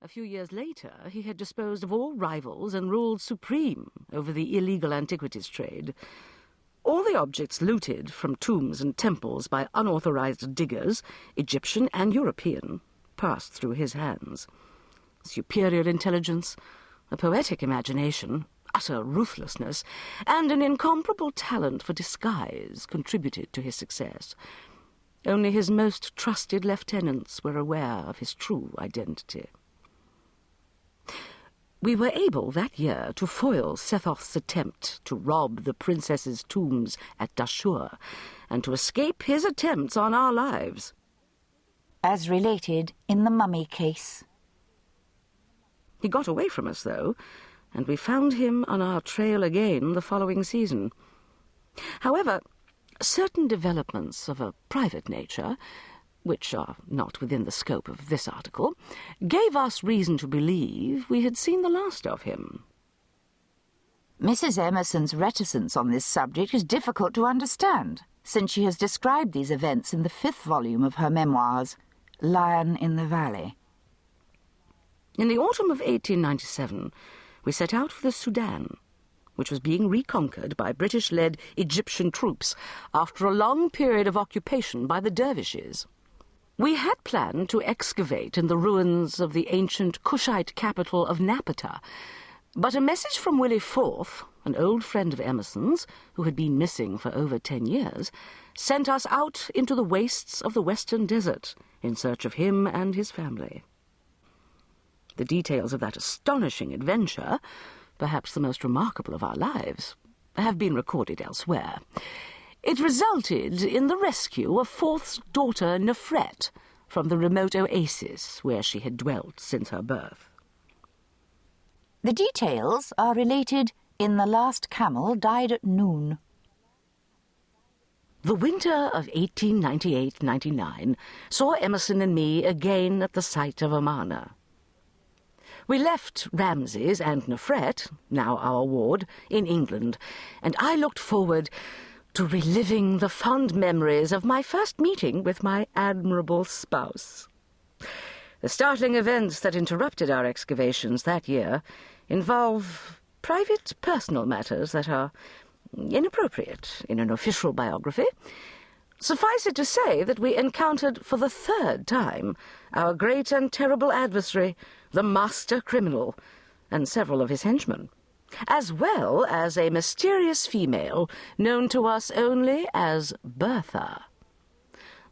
A few years later, he had disposed of all rivals and ruled supreme over the illegal antiquities trade. All the objects looted from tombs and temples by unauthorized diggers, Egyptian and European, passed through his hands. Superior intelligence, a poetic imagination, utter ruthlessness, and an incomparable talent for disguise contributed to his success. Only his most trusted lieutenants were aware of his true identity. We were able that year to foil Sethos's attempt to rob the princess's tombs at Dashur, and to escape his attempts on our lives. As related in the mummy case. He got away from us, though, and we found him on our trail again the following season. However, certain developments of a private nature, which are not within the scope of this article, gave us reason to believe we had seen the last of him. Mrs. Emerson's reticence on this subject is difficult to understand, since she has described these events in the 5th volume of her memoirs, Lion in the Valley. In the autumn of 1897, we set out for the Sudan, which was being reconquered by British-led Egyptian troops after a long period of occupation by the dervishes. We had planned to excavate in the ruins of the ancient Kushite capital of Napata, but a message from Willie Forth, an old friend of Emerson's, who had been missing for over 10 years, sent us out into the wastes of the western desert in search of him and his family. The details of that astonishing adventure, perhaps the most remarkable of our lives, have been recorded elsewhere. It resulted in the rescue of Forth's daughter Nefret from the remote oasis where she had dwelt since her birth. The details are related in The Last Camel Died at Noon. The winter of 1898-99 saw Emerson and me again at the site of Amarna. We left Ramses and Nefret, now our ward, in England, and I looked forward to reliving the fond memories of my first meeting with my admirable spouse. The startling events that interrupted our excavations that year involve private personal matters that are inappropriate in an official biography. Suffice it to say that we encountered for the 3rd time our great and terrible adversary, the master criminal, and several of his henchmen, as well as a mysterious female known to us only as Bertha.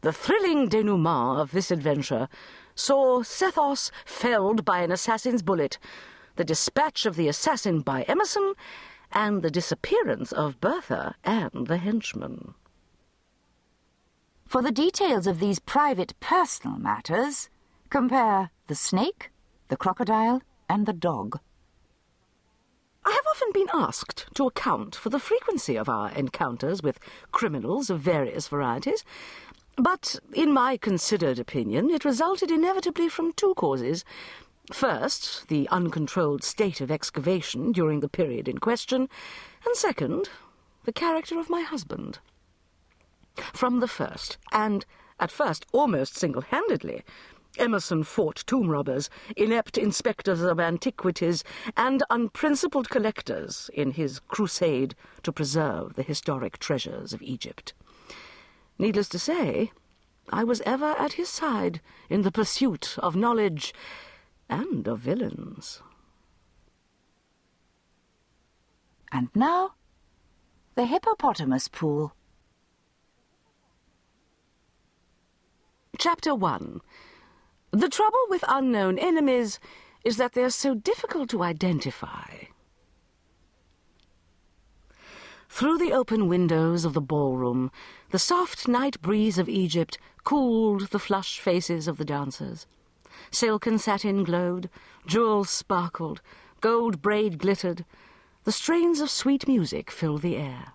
The thrilling denouement of this adventure saw Sethos felled by an assassin's bullet, the dispatch of the assassin by Emerson, and the disappearance of Bertha and the henchman. For the details of these private personal matters, compare the snake, the crocodile, and the dog. I have often been asked to account for the frequency of our encounters with criminals of various varieties, but in my considered opinion it resulted inevitably from 2 causes. First, the uncontrolled state of excavation during the period in question, and second, the character of my husband. From the first, and at first almost single-handedly, Emerson fought tomb robbers, inept inspectors of antiquities, and unprincipled collectors in his crusade to preserve the historic treasures of Egypt. Needless to say, I was ever at his side in the pursuit of knowledge and of villains. And now, the hippopotamus pool. Chapter 1. The trouble with unknown enemies is that they are so difficult to identify. Through the open windows of the ballroom, the soft night breeze of Egypt cooled the flushed faces of the dancers. Silk and satin glowed, jewels sparkled, gold braid glittered. The strains of sweet music filled the air.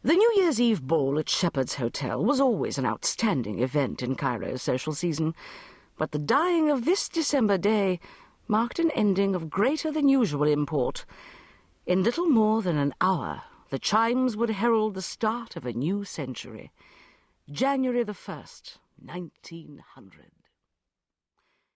The New Year's Eve ball at Shepherd's Hotel was always an outstanding event in Cairo's social season, but the dying of this December day marked an ending of greater than usual import. In little more than an hour, the chimes would herald the start of a new century. January the 1st, 1900.